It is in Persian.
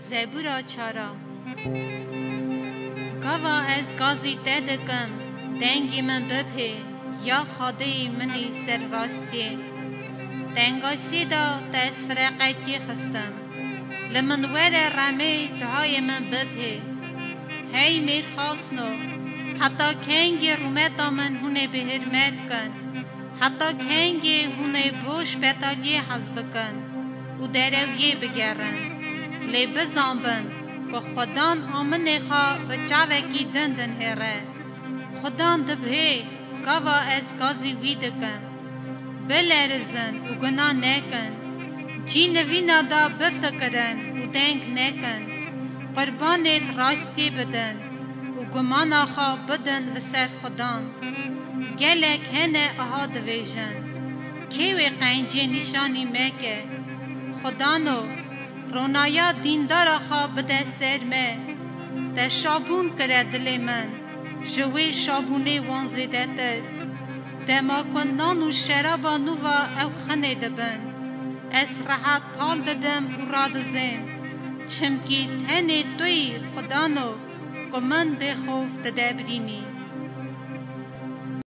زبورا چارا گاوا از گازی تدکم دنگی من بپه یا خاده منی سر راستی دنگاسی دا تاس فرقاتی خستم لمن ور رمی تهای من بپه هی میر خاصنو حتی کنگی رومتا من هونه به حرمت کن حتی کنگی هونه بوش بتالی حزب کن و درویه بگرن لی بزنبن که خدان آمن خواه و چاوکی دندن هره خدان دبه گاوا از گازی ویدکن بلرزن و گناه نکن جی نوینا دا بفکرن و دنگ نکن قربانت راستی بدن و گمانا خواه بدن لسر خدان گلک هنه اها دویجن کیوی قنجی نشانی مکه خدانو رونایا دیندارا خواه بده سر مه ده شابون کرده دل من جوی شابونه وانزیده تر ده ما کنان و شرابا نووا او خنه دبن اس راحت پال ددم و رادزیم چمکی تنه توی خدانو که من بخوف ده برینی